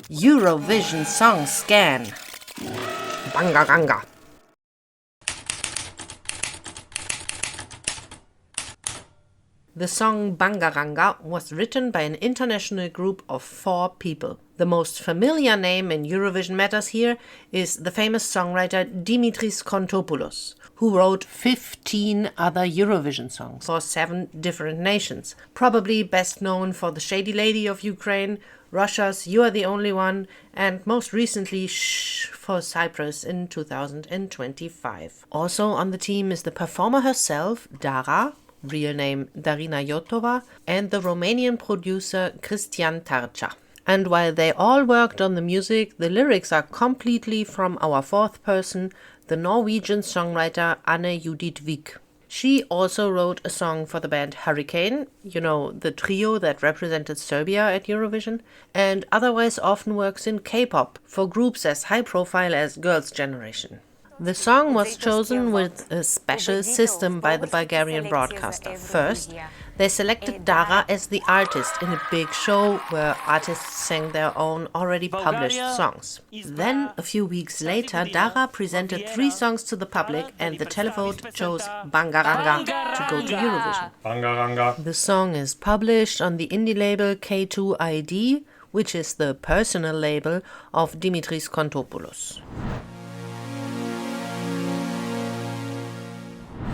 Eurovision Songscan. Bangaranga. The song Bangaranga was written by an international group of 4 people. The most familiar name in Eurovision matters here is the famous songwriter Dimitris Kontopoulos, who wrote 15 other Eurovision songs for 7 different nations. Probably best known for The Shady Lady of Ukraine, Russia's You Are the Only One, and most recently Shh for Cyprus in 2025. Also on the team is the performer herself, Dara, real name Darina Jotova, and the Romanian producer Cristian Tarcea. And while they all worked on the music, the lyrics are completely from our 4th person, the Norwegian songwriter Anne Judith Vik. She also wrote a song for the band Hurricane, you know, the trio that represented Serbia at Eurovision, and otherwise often works in K-pop for groups as high profile as Girls' Generation. The song was chosen with a special system by the Bulgarian broadcaster. First, they selected Dara as the artist in a big show where artists sang their own already published songs. Then, a few weeks later, Dara presented 3 songs to the public and the televote chose Bangaranga to go to Eurovision. Bangaranga. The song is published on the indie label K2ID, which is the personal label of Dimitris Kontopoulos.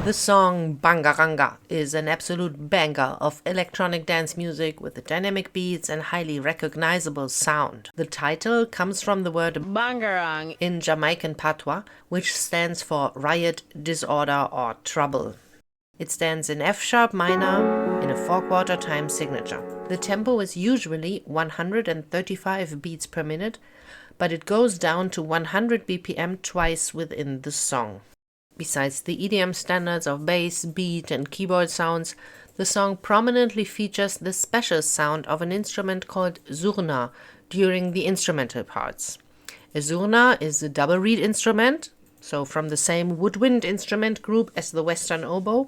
The song Bangaranga is an absolute banger of electronic dance music with dynamic beats and highly recognizable sound. The title comes from the word Bangarang in Jamaican patois, which stands for riot, disorder, or trouble. It stands in F-sharp minor in a 4/4 time signature. The tempo is usually 135 beats per minute, but it goes down to 100 BPM twice within the song. Besides the EDM standards of bass, beat, and keyboard sounds, the song prominently features the special sound of an instrument called zurna during the instrumental parts. A zurna is a double reed instrument, so from the same woodwind instrument group as the Western oboe,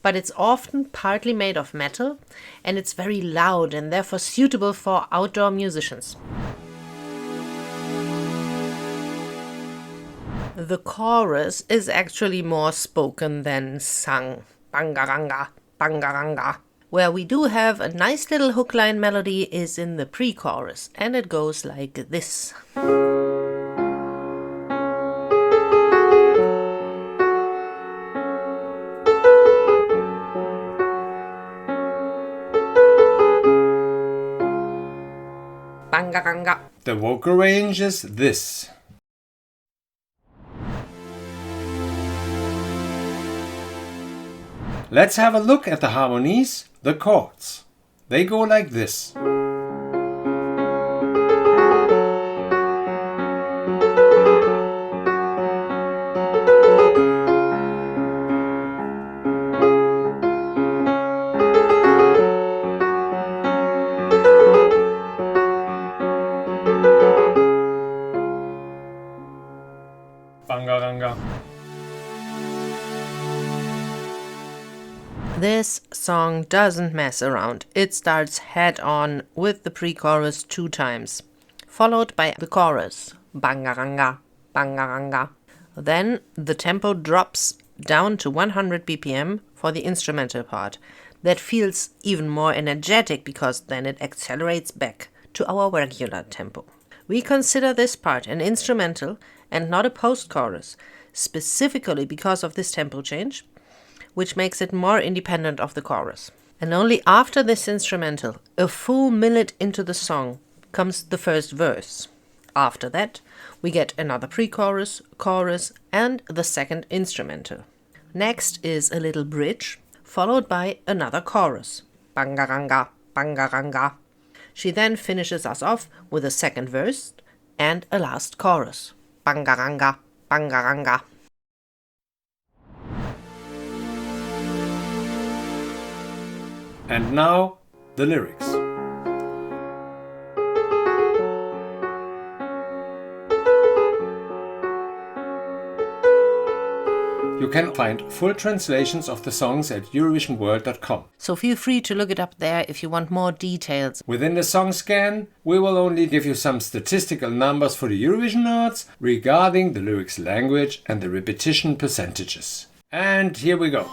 but it's often partly made of metal, and it's very loud and therefore suitable for outdoor musicians. The chorus is actually more spoken than sung. Bangaranga, bangaranga. Where we do have a nice little hook line melody is in the pre-chorus, and it goes like this. Bangaranga. The vocal range is this. Let's have a look at the harmonies, the chords. They go like this. Bangaranga. This song doesn't mess around. It starts head-on with the pre-chorus 2 times, followed by the chorus, bangaranga, bangaranga. Then the tempo drops down to 100 BPM for the instrumental part. That feels even more energetic because then it accelerates back to our regular tempo. We consider this part an instrumental and not a post-chorus, specifically because of this tempo change, which makes it more independent of the chorus. And only after this instrumental, a full minute into the song, comes the first verse. After that, we get another pre-chorus, chorus, and the second instrumental. Next is a little bridge, followed by another chorus. Bangaranga, bangaranga. She then finishes us off with a second verse and a last chorus. Bangaranga, bangaranga. And now, the lyrics. You You can find full translations of the songs at eurovisionworld.com. So feel free to look it up there if you want more details. Within the Songscan, we will only give you some statistical numbers for the Eurovision nerds regarding the lyrics language and the repetition percentages. And here we go.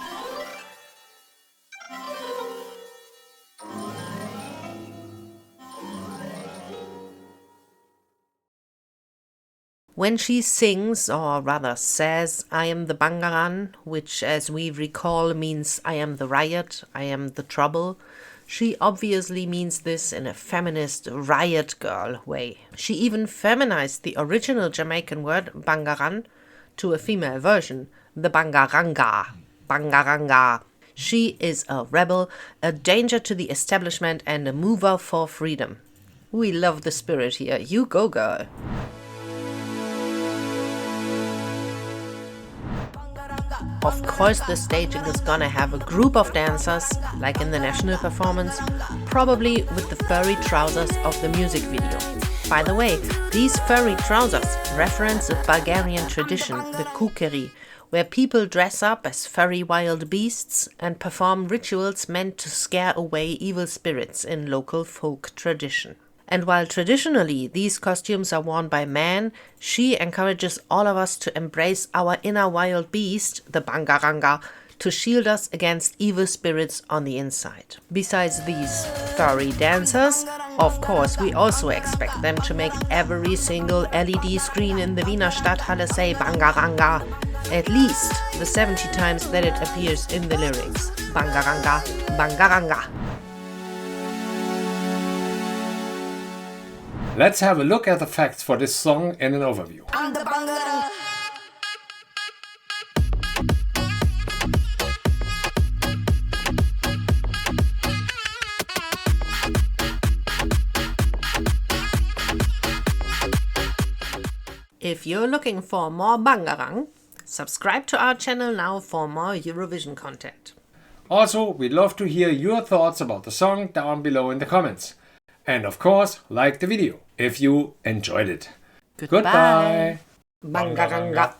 When she sings, or rather says, I am the Bangaran, which as we recall means I am the riot, I am the trouble, she obviously means this in a feminist riot girl way. She even feminized the original Jamaican word Bangaran to a female version, the Bangaranga. Bangaranga. She is a rebel, a danger to the establishment and a mover for freedom. We love the spirit here. You go, girl. Of course, the staging is gonna have a group of dancers, like in the national performance, probably with the furry trousers of the music video. By the way, these furry trousers reference a Bulgarian tradition, the kukeri, where people dress up as furry wild beasts and perform rituals meant to scare away evil spirits in local folk tradition. And while traditionally these costumes are worn by men, she encourages all of us to embrace our inner wild beast, the Bangaranga, to shield us against evil spirits on the inside. Besides these furry dancers, of course, we also expect them to make every single LED screen in the Wiener Stadthalle say Bangaranga, at least the 70 times that it appears in the lyrics. Bangaranga, Bangaranga. Let's have a look at the facts for this song in an overview. If you're looking for more Bangarang, subscribe to our channel now for more Eurovision content. Also, we'd love to hear your thoughts about the song down below in the comments. And of course, like the video if you enjoyed it. Goodbye. Bangaranga.